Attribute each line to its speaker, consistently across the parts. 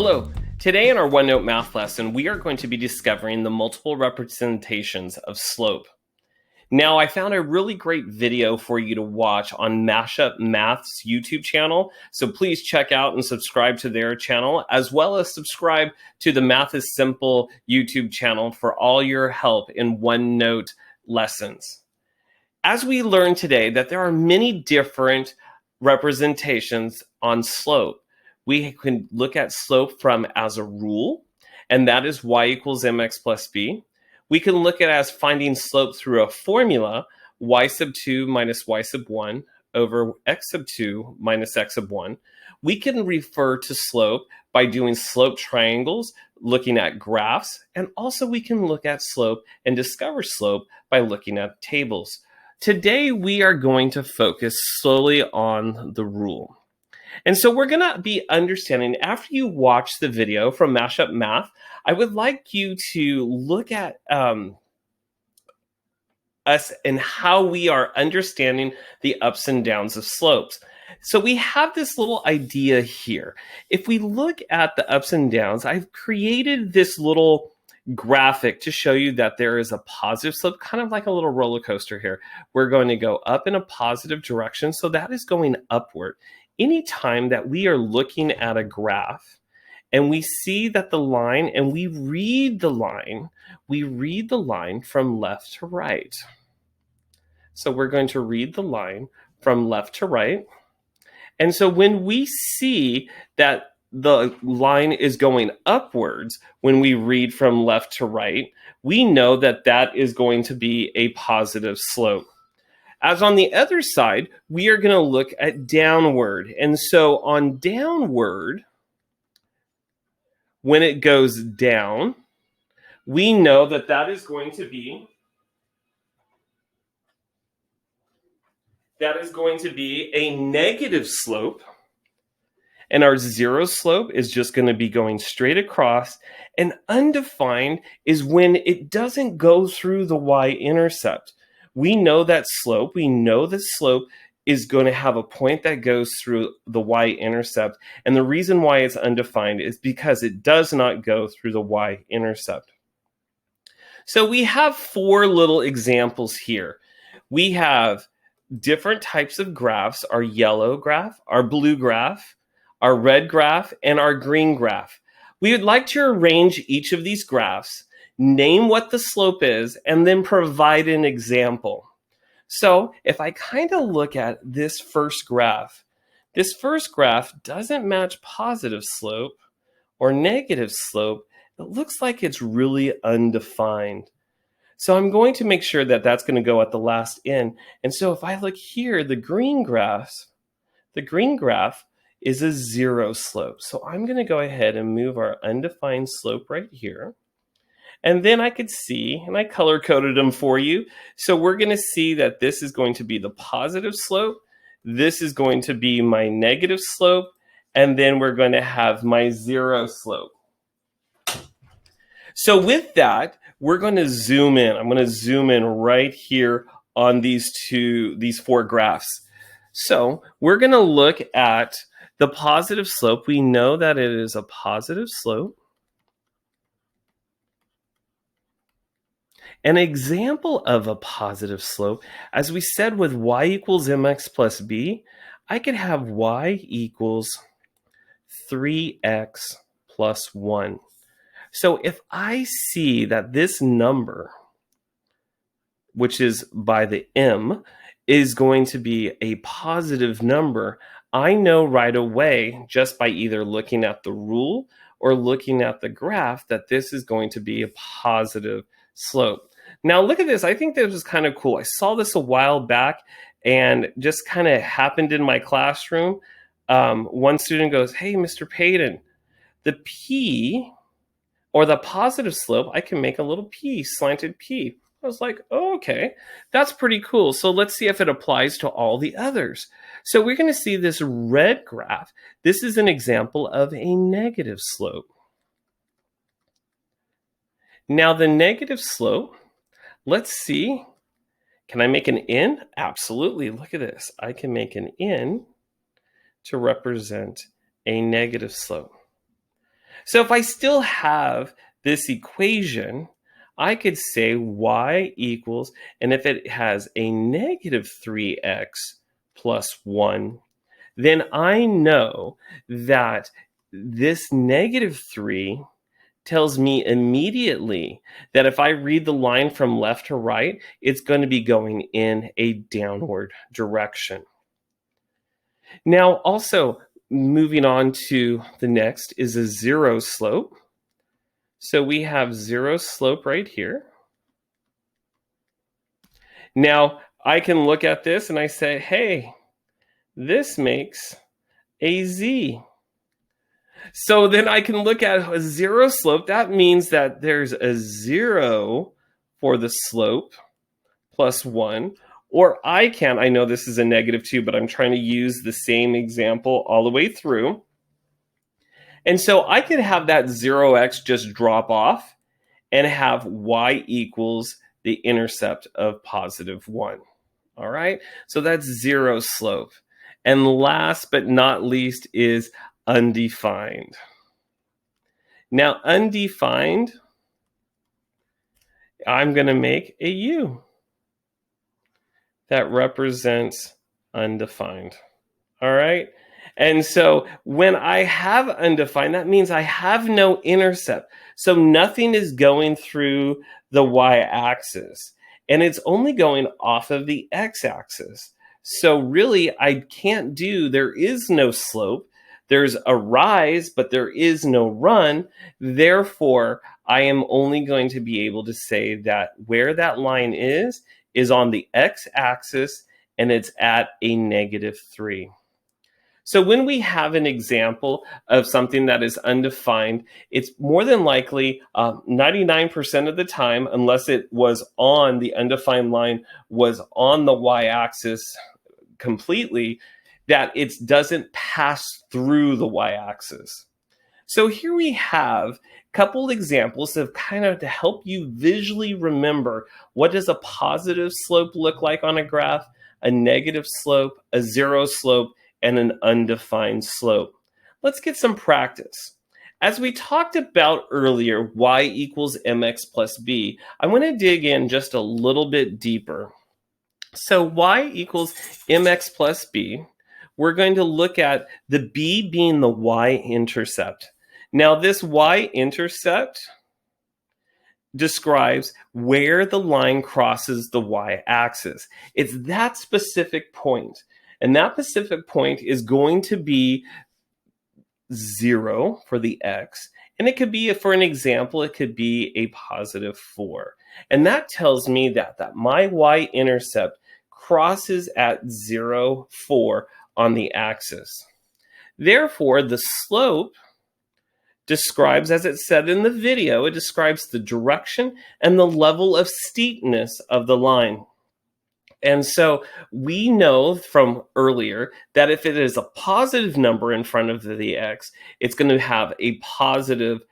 Speaker 1: Hello. Today in our OneNote math lesson, we are going to be discovering the multiple representations of slope. Now, I found a really great video for you to watch on Mashup Math's YouTube channel, so please check out and subscribe to their channel, as well as subscribe to the Math is Simple YouTube channel for all your help in OneNote lessons. As we learn today that there are many different representations on slope, we can look at slope from as a rule, and that is y equals mx plus b. We can look at it as finding slope through a formula, y sub 2 minus y sub 1 over x sub 2 minus x sub 1. We can refer to slope by doing slope triangles, looking at graphs, and also we can look at slope and discover slope by looking at tables. Today, we are going to focus solely on the rule. And so we're going to be understanding, after you watch the video from Mashup Math, I would like you to look at us and how we are understanding the ups and downs of slopes. So we have this little idea here. If we look at the ups and downs, I've created this little graphic to show you that there is a positive slope, kind of like a little roller coaster here. We're going to go up in a positive direction, so that is going upward. Anytime that we are looking at a graph and we see that the line, and we read the line from left to right. So we're going to read the line from left to right. And so when we see that the line is going upwards when we read from left to right, we know that that is going to be a positive slope. As on the other side, we are going to look at downward. And so on downward, when it goes down, we know that that is going to be a negative slope. And our zero slope is just going to be going straight across. And undefined is when it doesn't go through the y-intercept. We know that slope is going to have a point that goes through the y-intercept. And the reason why it's undefined is because it does not go through the y-intercept. So we have four little examples here. We have different types of graphs: our yellow graph, our blue graph, our red graph, and our green graph. We would like to arrange each of these graphs, name what the slope is, and then provide an example. So if I kind of look at this first graph doesn't match positive slope or negative slope. It looks like it's really undefined. So I'm going to make sure that that's going to go at the last end. And so if I look here, the green graph is a zero slope. So I'm going to go ahead and move our undefined slope right here. And then I could see, and I color-coded them for you. So we're going to see that this is going to be the positive slope. This is going to be my negative slope. And then we're going to have my zero slope. So with that, we're going to zoom in. I'm going to zoom in right here on these four graphs. So we're going to look at the positive slope. We know that it is a positive slope. An example of a positive slope, as we said with y equals mx plus b, I could have y equals 3x plus 1. So if I see that this number, which is by the m, is going to be a positive number, I know right away, just by either looking at the rule or looking at the graph, that this is going to be a positive slope. Now look at this. I think this is kind of cool. I saw this a while back and just kind of happened in my classroom. One student goes, "Hey, Mr. Payton, the P, or the positive slope, I can make a little P, slanted P." I was like, oh, okay, that's pretty cool. So let's see if it applies to all the others. So we're going to see this red graph. This is an example of a negative slope. Now the negative slope, let's see, can I make an N? Absolutely, look at this. I can make an N to represent a negative slope. So if I still have this equation, I could say y equals, and if it has a negative 3x plus 1, then I know that this negative 3 tells me immediately that if I read the line from left to right, it's going to be going in a downward direction. Now, also moving on to the next is a zero slope. So we have zero slope right here. Now, I can look at this and I say, hey, this makes a z. So then I can look at a zero slope. That means that there's a 0 for the slope plus 1. Or I know this is a negative 2, but I'm trying to use the same example all the way through. And so I could have that 0x just drop off and have y equals the intercept of positive 1. All right, so that's zero slope. And last but not least is undefined. Now, undefined, I'm going to make a u that represents undefined. All right. And so when I have undefined, that means I have no intercept. So nothing is going through the y-axis. And it's only going off of the x-axis. So really, I can't do, there is no slope. There's a rise, but there is no run. Therefore, I am only going to be able to say that where that line is on the x-axis, and it's at a negative 3. So when we have an example of something that is undefined, it's more than likely 99% of the time, unless it was on the undefined line, was on the y-axis completely, that it doesn't pass through the y-axis. So here we have a couple examples of kind of to help you visually remember what does a positive slope look like on a graph, a negative slope, a zero slope, and an undefined slope. Let's get some practice. As we talked about earlier, y equals mx plus b, I want to dig in just a little bit deeper. So y equals mx plus b. We're going to look at the b being the y-intercept. Now this y-intercept describes where the line crosses the y-axis. It's that specific point. And that specific point is going to be 0 for the x. And it could be, for an example, it could be a positive 4. And that tells me that my y-intercept crosses at 0, 4 on the axis. Therefore, the slope describes, as it said in the video, it describes the direction and the level of steepness of the line. And so we know from earlier that if it is a positive number in front of the x, it's going to have a positive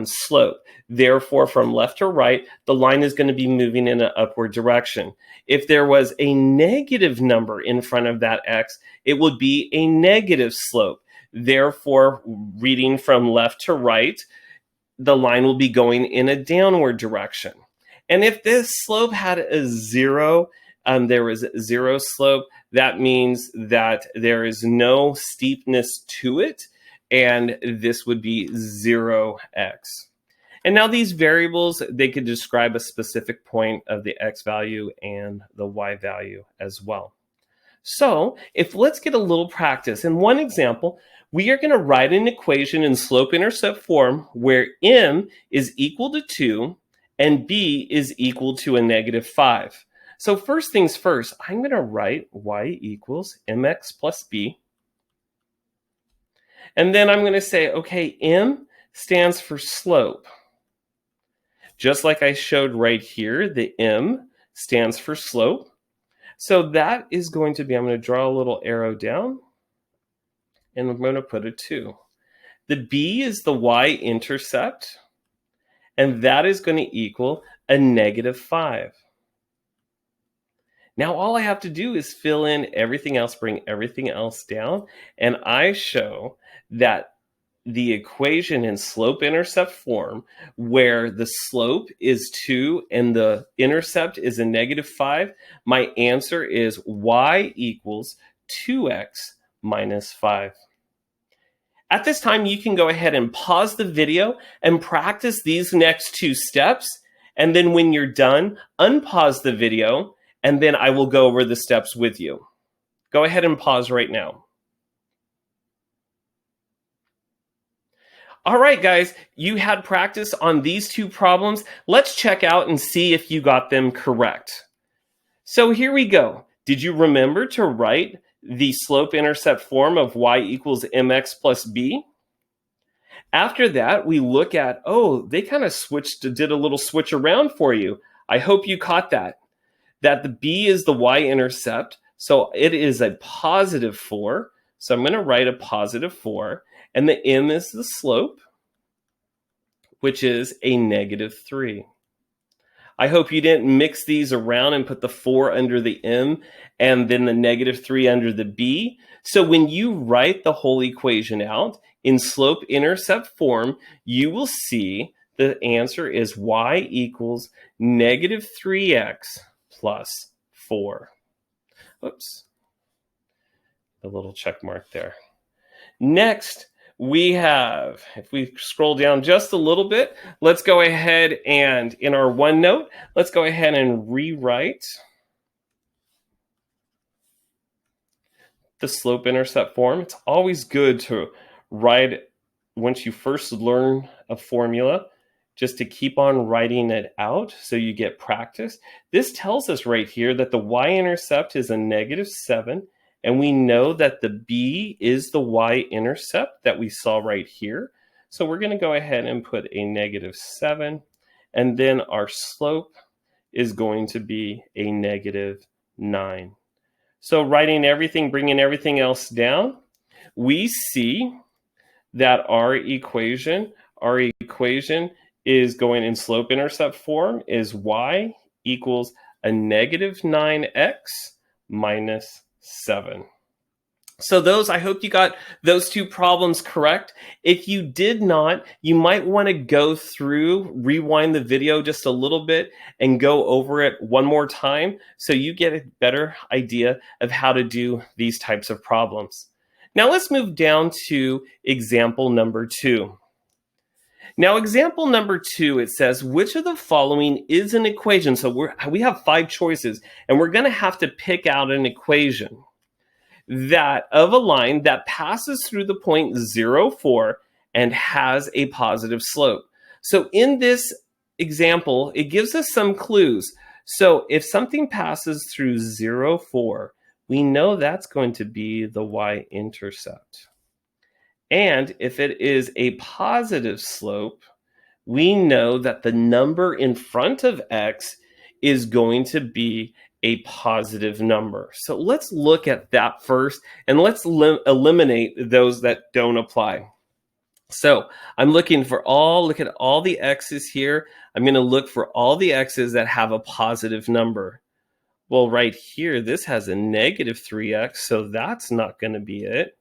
Speaker 1: slope. Therefore, from left to right, the line is going to be moving in an upward direction. If there was a negative number in front of that x, it would be a negative slope. Therefore, reading from left to right, the line will be going in a downward direction. And if this slope had a 0, there was 0 slope, that means that there is no steepness to it, and this would be 0x. And now these variables, they could describe a specific point of the x value and the y value as well. So let's get a little practice. In one example, we are going to write an equation in slope-intercept form where m is equal to 2 and b is equal to a negative 5. So first things first, I'm going to write y equals mx plus b. And then I'm going to say, okay, m stands for slope. Just like I showed right here, the m stands for slope. So that is going to be, I'm going to draw a little arrow down, and I'm going to put a 2. The b is the y-intercept, and that is going to equal a negative 5. Now all I have to do is fill in everything else, bring everything else down, and I show that the equation in slope-intercept form where the slope is 2 and the intercept is a -5, my answer is y equals 2x minus 5. At this time, you can go ahead and pause the video and practice these next two steps. And then when you're done, unpause the video, and then I will go over the steps with you. Go ahead and pause right now. All right, guys, you had practice on these two problems. Let's check out and see if you got them correct. So here we go. Did you remember to write the slope-intercept form of y equals mx plus b? After that, we look at, oh, they kind of did a little switch around for you. I hope you caught that the b is the y-intercept, so it is a positive 4. So I'm going to write a positive 4. And the m is the slope, which is a -3. I hope you didn't mix these around and put the 4 under the m and then the -3 under the b. So when you write the whole equation out in slope-intercept form, you will see the answer is y equals -3x plus 4. Oops, a little check mark there. Next, we have, if we scroll down just a little bit, let's go ahead and in our OneNote, let's go ahead and rewrite the slope-intercept form. It's always good to write once you first learn a formula, just to keep on writing it out so you get practice. This tells us right here that the y-intercept is a -7. And we know that the b is the y-intercept that we saw right here. So we're going to go ahead and put a -7. And then our slope is going to be a -9. So writing everything, bringing everything else down, we see that our equation is going in slope-intercept form is y equals a -9x minus 7. So I hope you got those two problems correct. If you did not, you might want to go through, rewind the video just a little bit and go over it one more time so you get a better idea of how to do these types of problems. Now let's move down to example number 2. Now, example number 2, it says, which of the following is an equation? So we have 5 choices, and we're going to have to pick out an equation that of a line that passes through the point 0, 4 and has a positive slope. So in this example, it gives us some clues. So if something passes through 0, 4, we know that's going to be the y-intercept. And if it is a positive slope, we know that the number in front of x is going to be a positive number. So let's look at that first, and let's eliminate those that don't apply. So I'm looking for look at all the x's here. I'm going to look for all the x's that have a positive number. Well, right here, this has a -3x, so that's not going to be it.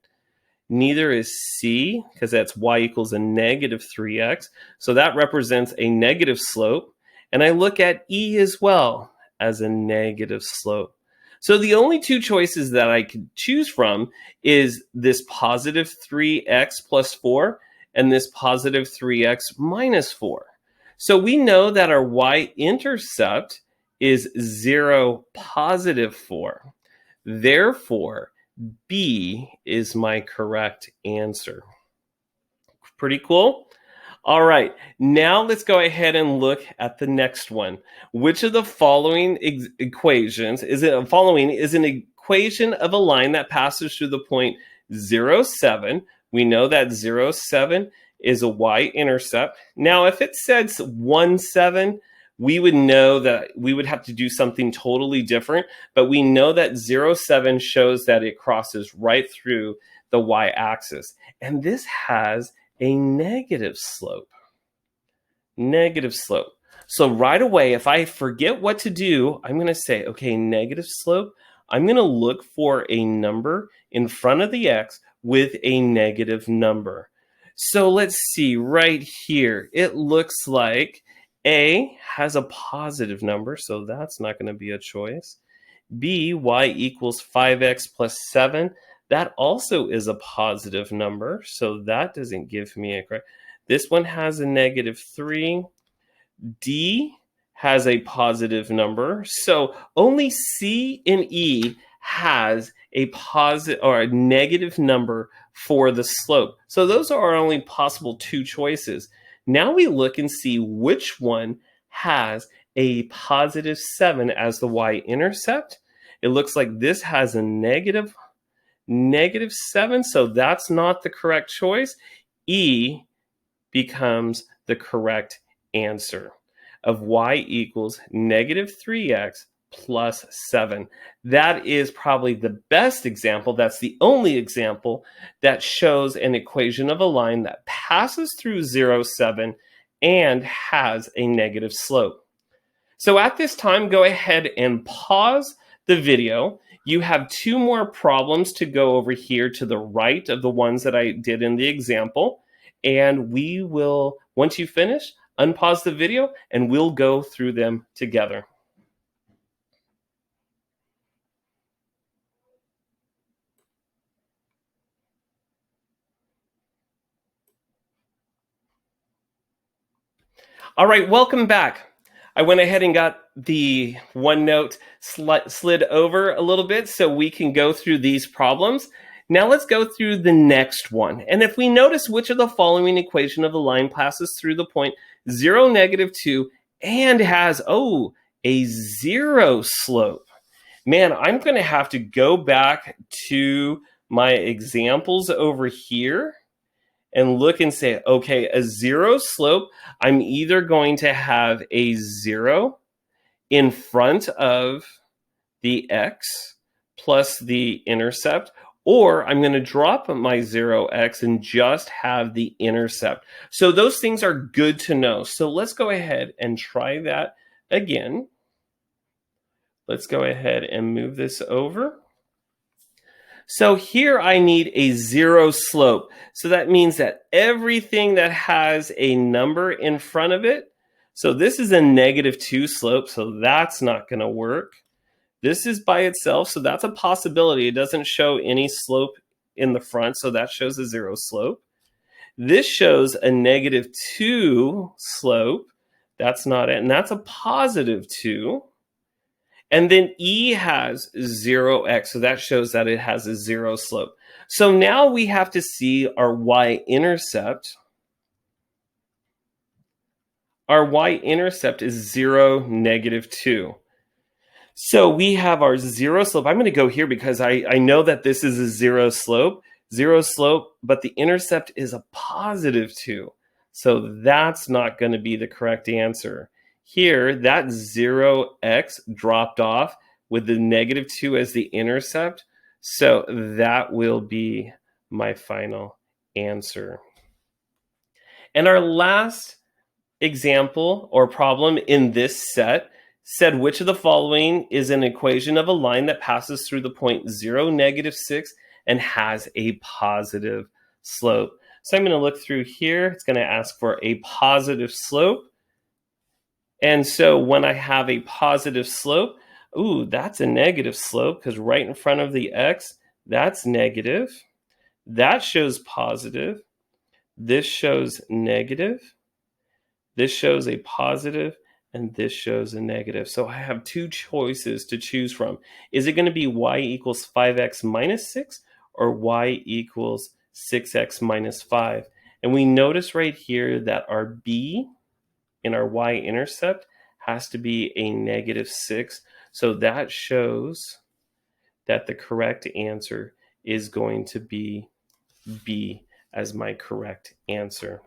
Speaker 1: Neither is C, because that's y equals a -3x. So that represents a negative slope. And I look at E as well as a negative slope. So the only two choices that I could choose from is this positive 3x plus 4 and this positive 3x minus 4. So we know that our y-intercept is 0, positive 4. Therefore, B is my correct answer. Pretty cool? All right, now let's go ahead and look at the next one. Which of the following equations is an equation of a line that passes through the point 0, 7. We know that 0, 7 is a y-intercept. Now, if it said 1, 7, we would know that we would have to do something totally different, but we know that 0, 7 shows that it crosses right through the y-axis. And this has a negative slope. Negative slope. So right away, if I forget what to do, I'm going to say, okay, negative slope, I'm going to look for a number in front of the x with a negative number. So let's see right here. It looks like A has a positive number, so that's not going to be a choice. B, y equals 5x plus 7. That also is a positive number, so that doesn't give me a correct. This one has a -3. D has a positive number. So only C and E has a positive or a negative number for the slope. So those are our only possible two choices. Now we look and see which one has a +7 as the y-intercept. It looks like this has a -7, so that's not the correct choice. E becomes the correct answer of y equals -3x plus 7. That is probably the best example. That's the only example that shows an equation of a line that passes through 0, 7 and has a negative slope. So at this time, go ahead and pause the video. You have two more problems to go over here to the right of the ones that I did in the example. And we will, once you finish, unpause the video and we'll go through them together. All right, welcome back. I went ahead and got the OneNote slid over a little bit so we can go through these problems. Now let's go through the next one. And if we notice which of the following equation of the line passes through the point 0, -2 and has, a 0 slope. Man, I'm going to have to go back to my examples over here and look and say, okay, a 0 slope, I'm either going to have a 0 in front of the x plus the intercept, or I'm going to drop my 0x and just have the intercept. So those things are good to know. So let's go ahead and try that again. Let's go ahead and move this over. So here I need a 0 slope. So that means that everything that has a number in front of it, so this is a -2 slope, so that's not going to work. This is by itself, so that's a possibility. It doesn't show any slope in the front, so that shows a 0 slope. This shows a -2 slope. That's not it, and that's a +2. And then E has 0x, so that shows that it has a 0 slope. So now we have to see our y-intercept. Our y-intercept is 0, -2. So we have our 0 slope. I'm going to go here because I know that this is a 0 slope, but the intercept is a +2. So that's not going to be the correct answer. Here, that 0x dropped off with the -2 as the intercept. So that will be my final answer. And our last example or problem in this set said which of the following is an equation of a line that passes through the point 0, -6 and has a positive slope. So I'm going to look through here. It's going to ask for a positive slope. And so when I have a positive slope, that's a negative slope because right in front of the x, that's negative. That shows positive. This shows negative. This shows a positive, and this shows a negative. So I have two choices to choose from. Is it going to be y equals 5x minus 6 or y equals 6x minus 5? And we notice right here that our b in our y-intercept has to be a -6. So that shows that the correct answer is going to be B as my correct answer.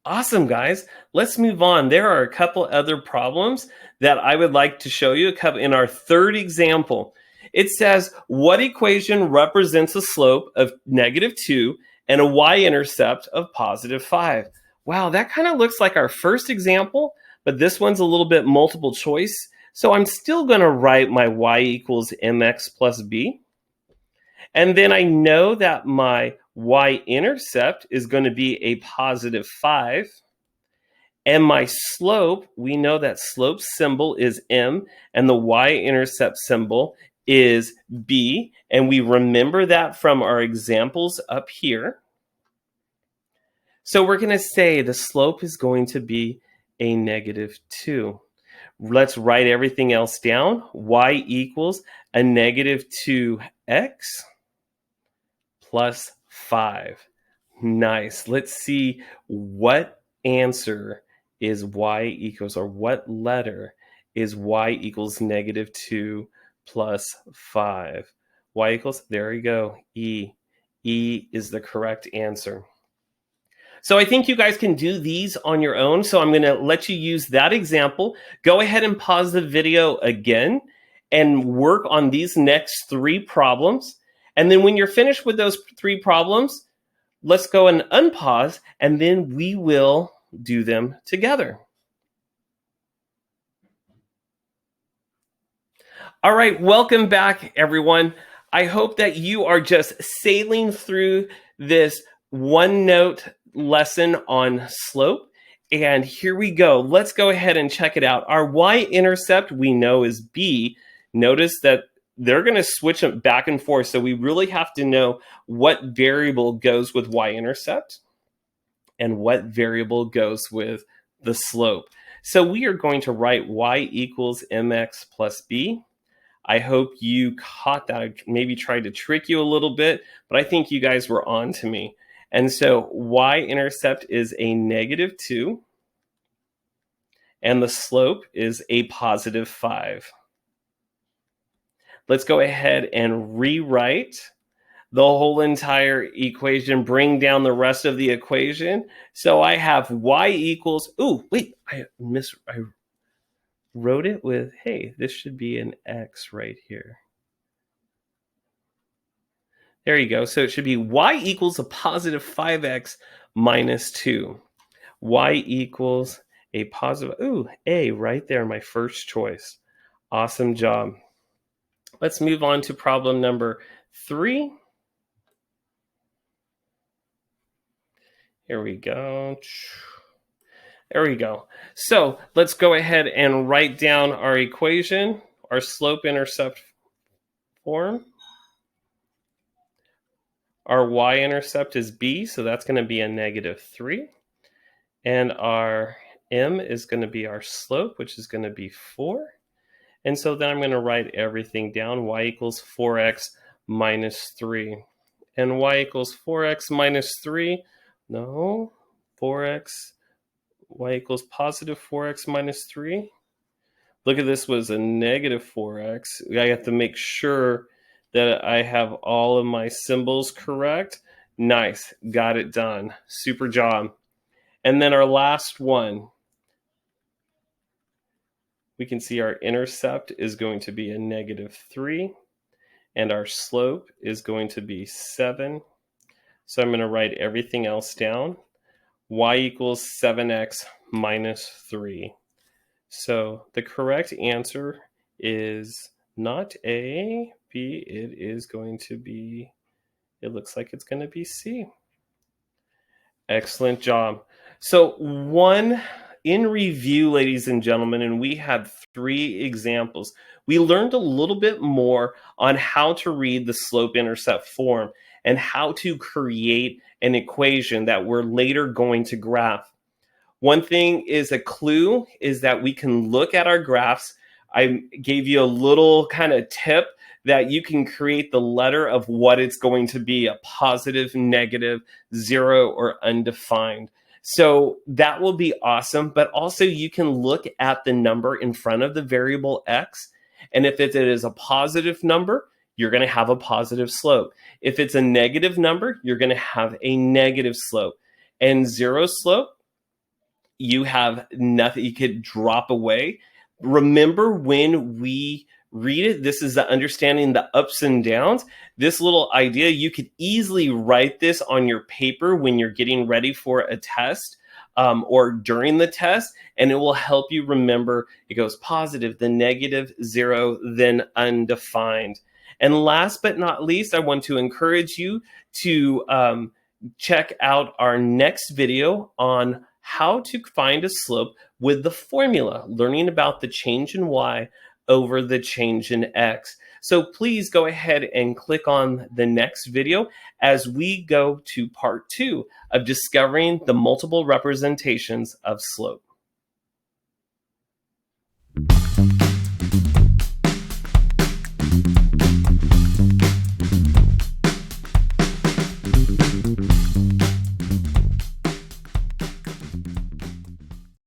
Speaker 1: Awesome, guys. Let's move on. There are a couple other problems that I would like to show you. In our third example, it says, what equation represents a slope of -2 and a y-intercept of +5? Wow, that kind of looks like our first example, but this one's a little bit multiple choice. So I'm still going to write my y equals mx plus b. And then I know that my y-intercept is going to be a positive 5. And my slope, we know that slope symbol is m, and the y-intercept symbol is b. And we remember that from our examples up here. So we're going to say the slope is going to be a negative 2. Let's write everything else down. Y equals a negative 2x plus 5. Nice. Let's see what answer is y equals, or what letter is y equals negative 2 plus 5. Y equals, there you go, E. E is the correct answer. So I think you guys can do these on your own. So I'm going to let you use that example. Go ahead and pause the video again and work on these next 3 problems. And then when you're finished with those 3 problems, let's go and unpause, and then we will do them together. All right, welcome back, everyone. I hope that you are just sailing through this one-note lesson on slope. And here we go. Let's go ahead and check it out. Our y-intercept we know is b. Notice that they're going to switch them back and forth. So we really have to know what variable goes with y-intercept and what variable goes with the slope. So we are going to write y equals mx plus b. I hope you caught that. I maybe tried to trick you a little bit, but I think you guys were on to me. And so y-intercept is a negative 2, and the slope is a positive 5. Let's go ahead and rewrite the whole entire equation, bring down the rest of the equation. So I have y equals, ooh, wait, I wrote it with, hey, this should be an x right here. There you go. So it should be y equals a positive 5x minus 2. Y equals a positive, ooh, a right there, my first choice. Awesome job. Let's move on to problem number 3. Here we go. There we go. So let's go ahead and write down our equation, our slope-intercept form. Our y-intercept is b, so that's going to be a negative 3. And our m is going to be our slope, which is going to be 4. And so then I'm going to write everything down. Y equals 4x minus 3. And y equals 4x minus 3. No, 4x. Y equals positive 4x minus 3. Look at this was a negative 4x. I have to make sure that I have all of my symbols correct. Nice, got it done. Super job. And then our last one, we can see our intercept is going to be a negative 3, and our slope is going to be 7. So I'm going to write everything else down. Y equals 7x minus 3. So the correct answer is not A, B. It is going to be, it looks like it's going to be C. Excellent job. So in review, ladies and gentlemen, and we had 3 examples. We learned a little bit more on how to read the slope-intercept form and how to create an equation that we're later going to graph. One thing is a clue is that we can look at our graphs. I gave you a little kind of tip that you can create the letter of what it's going to be, a positive, negative, 0, or undefined. So that will be awesome, but also you can look at the number in front of the variable x, and if it is a positive number, you're going to have a positive slope. If it's a negative number, you're going to have a negative slope. And 0 slope, you have nothing, you could drop away. Remember when we read it, this is the understanding the ups and downs. This little idea, you could easily write this on your paper when you're getting ready for a test or during the test, and it will help you remember it goes positive, then negative, 0, then undefined. And last but not least, I want to encourage you to check out our next video on how to find a slope with the formula, learning about the change in y over the change in x. So please go ahead and click on the next video as we go to part 2 of discovering the multiple representations of slope.